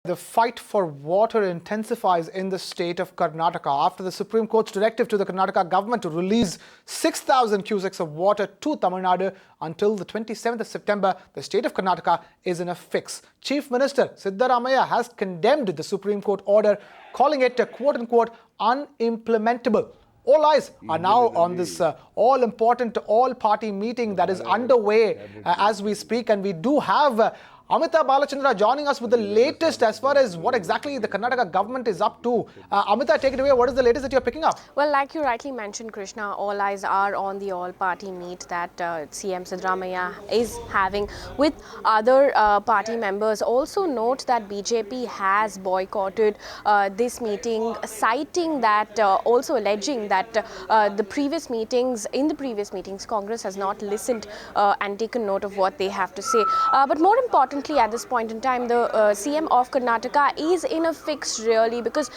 The fight for water intensifies in the state of Karnataka after the Supreme Court's directive to the Karnataka government to release 6,000 cusecs of water to Tamil Nadu until the 27th of September. The state of Karnataka is in a fix. Chief Minister Siddaramaiah has condemned the Supreme Court order, calling it a quote-unquote unimplementable. All eyes are now on this all-important all-party meeting that is underway as we speak, and we do have Amita Balachandra joining us with the latest as far as what exactly the Karnataka government is up to. Amita, take it away. What is the latest that you're picking up? Well, like you rightly mentioned, Krishna, all eyes are on the all-party meet that CM Siddaramaiah is having with other party members. Also note that BJP has boycotted this meeting, citing that, also alleging that in the previous meetings, Congress has not listened and taken note of what they have to say. But more importantly, at this point in time, the CM of Karnataka is in a fix really, because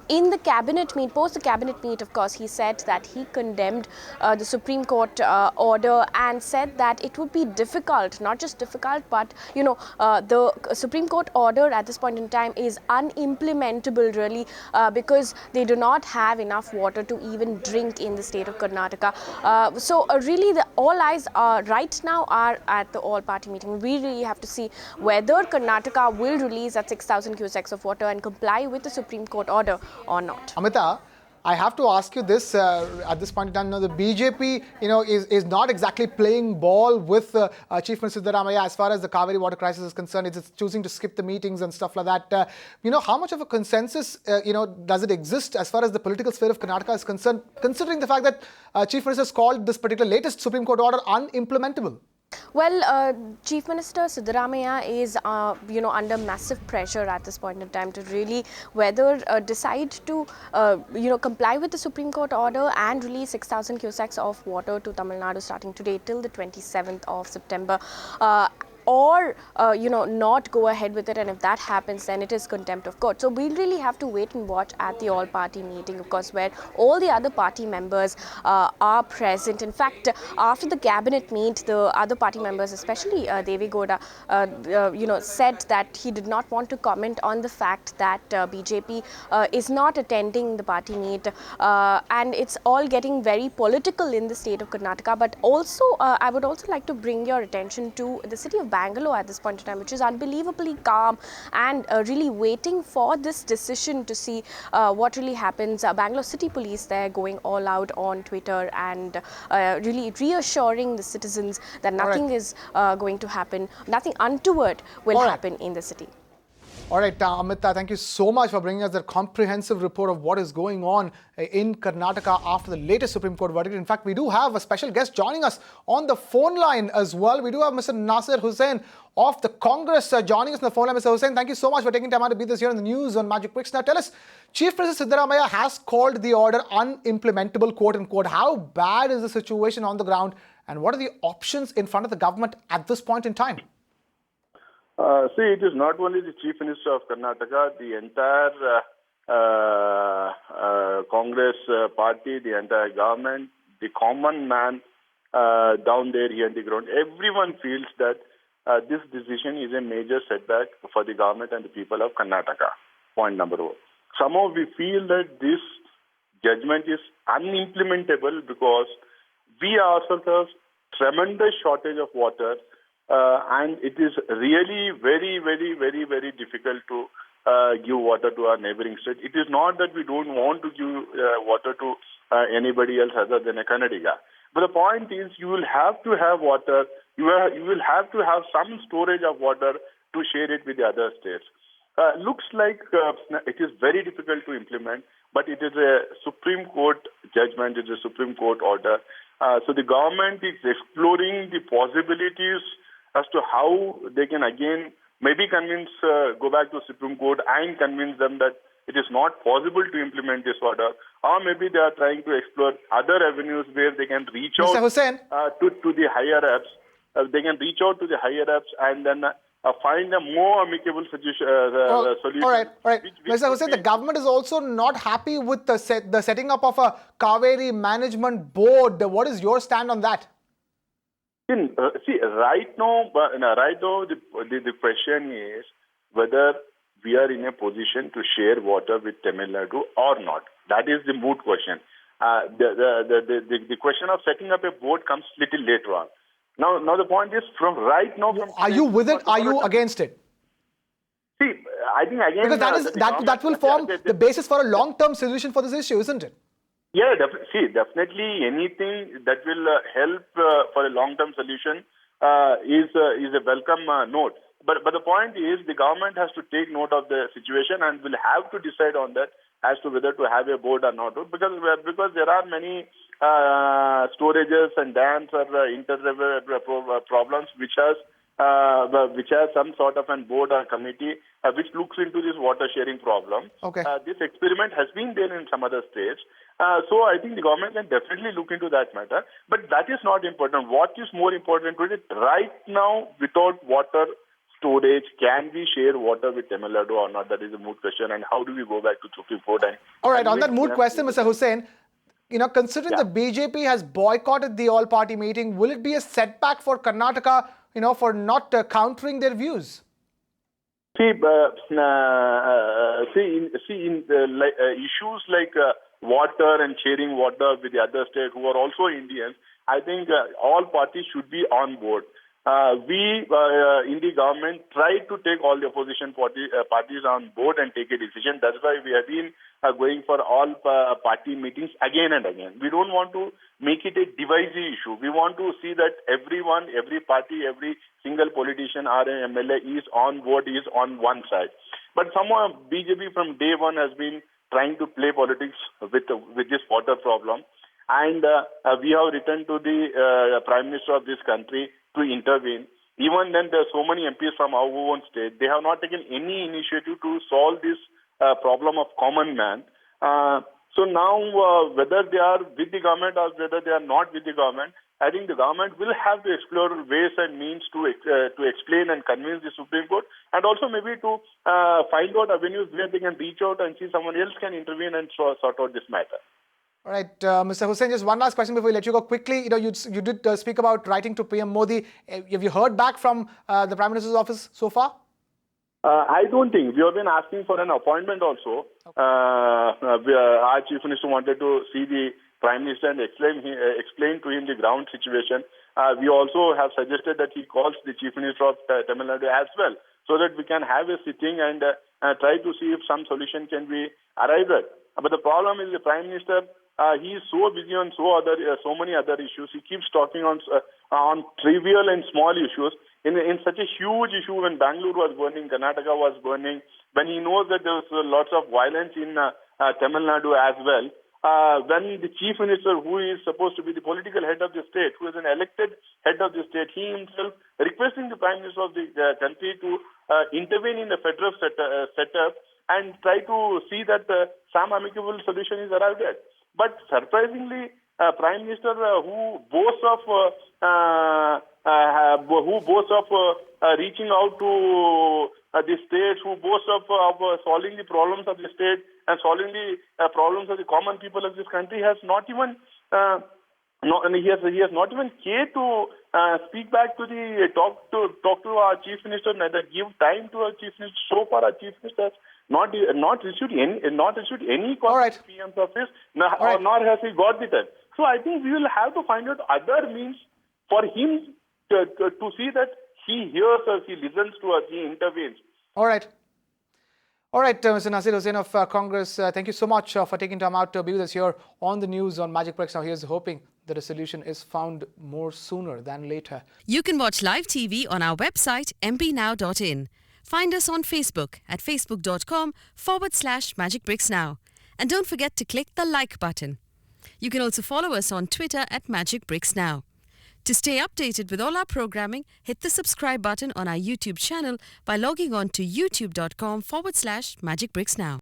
in the cabinet meet, post the cabinet meet, of course, he said that he condemned the Supreme Court order and said that it would be difficult, not just difficult, but the Supreme Court order at this point in time is unimplementable really, because they do not have enough water to even drink in the state of Karnataka. So really all eyes right now are at the all-party meeting. We really have to see whether Karnataka will release that 6,000 cusecs of water and comply with the Supreme Court order or not. Amita, I have to ask you this at this point in time. The BJP, is not exactly playing ball with Chief Minister Siddaramaiah as far as the Kaveri water crisis is concerned. It's choosing to skip the meetings and stuff like that. How much of a consensus, does it exist as far as the political sphere of Karnataka is concerned, considering the fact that Chief Minister has called this particular latest Supreme Court order unimplementable? Well, Chief Minister Siddaramaiah is, under massive pressure at this point in time to really whether decide to, comply with the Supreme Court order and release 6,000 cusecs of water to Tamil Nadu starting today till the 27th of September. Or not go ahead with it, and if that happens, then it is contempt of court. So we really have to wait and watch at the all-party meeting, of course, where all the other party members are present. In fact, after the cabinet meet, the other party members, especially Devi Gowda, said that he did not want to comment on the fact that BJP is not attending the party meet, and it's all getting very political in the state of Karnataka. But also, I would also like to bring your attention to the city of Bangalore at this point in time, which is unbelievably calm and really waiting for this decision to see what really happens. Bangalore City Police, they're going all out on Twitter and really reassuring the citizens that nothing is going to happen, nothing untoward will happen in the city. All right, Amita, thank you so much for bringing us that comprehensive report of what is going on in Karnataka after the latest Supreme Court verdict. In fact, we do have a special guest joining us on the phone line as well. We do have Mr. Nasir Hussain of the Congress joining us on the phone line. Mr. Hussain, thank you so much for taking time out to be this here in the news on Magic Bricks. Now, tell us, Chief Minister Siddaramaiah has called the order unimplementable, quote-unquote. How bad is the situation on the ground, and what are the options in front of the government at this point in time? See, it is not only the Chief Minister of Karnataka, the entire Congress party, the entire government, the common man down there here on the ground. Everyone feels that this decision is a major setback for the government and the people of Karnataka. Point number one. Somehow we feel that this judgment is unimplementable because we ourselves have tremendous shortage of water. And it is really very, very, very, very difficult to give water to our neighboring state. It is not that we don't want to give water to anybody else other than a Kannadiga. But the point is, you will have to have water. You will have to have some storage of water to share it with the other states. Looks like it is very difficult to implement, but it is a Supreme Court judgment. It is a Supreme Court order. So the government is exploring the possibilities as to how they can again maybe go back to the Supreme Court and convince them that it is not possible to implement this order, or maybe they are trying to explore other avenues where they can reach out to the higher-ups. They can reach out to the higher-ups and then find a more amicable solution. All right. Mr. Hussain, the government is also not happy with the setting up of a Kaveri Management Board. What is your stand on that? See, right now the question is whether we are in a position to share water with Tamil Nadu or not. That is the moot question. The question of setting up a board comes little later on. Now the point is, from right now... Are you with it? Are you against it? See, I think again... Because that will form the basis for a long-term solution for this issue, isn't it? Yeah, definitely anything that will help for a long-term solution is a welcome note. But the point is, the government has to take note of the situation and will have to decide on that as to whether to have a board or not. Because there are many storages and dams or problems which has some sort of a board or committee which looks into this water sharing problem. Okay. This experiment has been there in some other states. So I think the government can definitely look into that matter. But that is not important. What is more important today, right now, without water storage, can we share water with Tamil Nadu or not? That is a moot question. And how do we go back to Supreme Court? All right, on that moot question, Mr. Hussain, considering the BJP has boycotted the all-party meeting, will it be a setback for Karnataka, for not countering their views? Issues like water and sharing water with the other states who are also Indians, I think all parties should be on board. We in the government try to take all the opposition parties on board and take a decision. That's why we have been going for all party meetings again and again. We don't want to make it a divisive issue. We want to see that everyone, every party, every single politician or an MLA is on board, is on one side. But somehow BJP from day one has been trying to play politics with this water problem. And we have written to the Prime Minister of this country to intervene. Even then, there are so many MPs from our own state. They have not taken any initiative to solve this problem of common man. So now, whether they are with the government or whether they are not with the government, I think the government will have to explore ways and means to explain and convince the Supreme Court, and also maybe to find out avenues where they can reach out and see someone else can intervene and sort out this matter. All right, Mr. Hussain, just one last question before we let you go. Quickly, you did speak about writing to PM Modi. Have you heard back from the Prime Minister's office so far? I don't think. We have been asking for an appointment also. Okay. Our Chief Minister wanted to see the Prime Minister and explain to him the ground situation. We also have suggested that he calls the Chief Minister of Tamil Nadu as well, so that we can have a sitting and try to see if some solution can be arrived at. But the problem is the Prime Minister, he is so busy on so many other issues. He keeps talking on trivial and small issues. In such a huge issue, when Bangalore was burning, Karnataka was burning, when he knows that there was lots of violence in Tamil Nadu as well, when the Chief Minister, who is supposed to be the political head of the state, who is an elected head of the state, he himself requesting the Prime Minister of the country to intervene in the federal setup and try to see that some amicable solution is arrived at. But surprisingly, Prime Minister who boasts of reaching out to the states, who boasts of solving the problems of the state and solving the problems of the common people of this country, has not even he has not even cared to speak back to talk to our Chief Minister, neither give time to our Chief Minister. So far, our Chief Minister has not issued any call to PM's office, nor has he got the time. So I think we will have to find out other means for him to see that he hears us, he listens to us, he intervenes. All right. Mr. Nasir Hussain of Congress, thank you so much for taking time out to be with us here on the news on Magic Bricks. Now, here's hoping that a solution is found more sooner than later. You can watch live TV on our website, mpnow.in. Find us on Facebook at facebook.com/magicbricksnow. And don't forget to click the like button. You can also follow us on Twitter at Magic Bricks Now. To stay updated with all our programming, hit the subscribe button on our YouTube channel by logging on to youtube.com/magicbricksnow.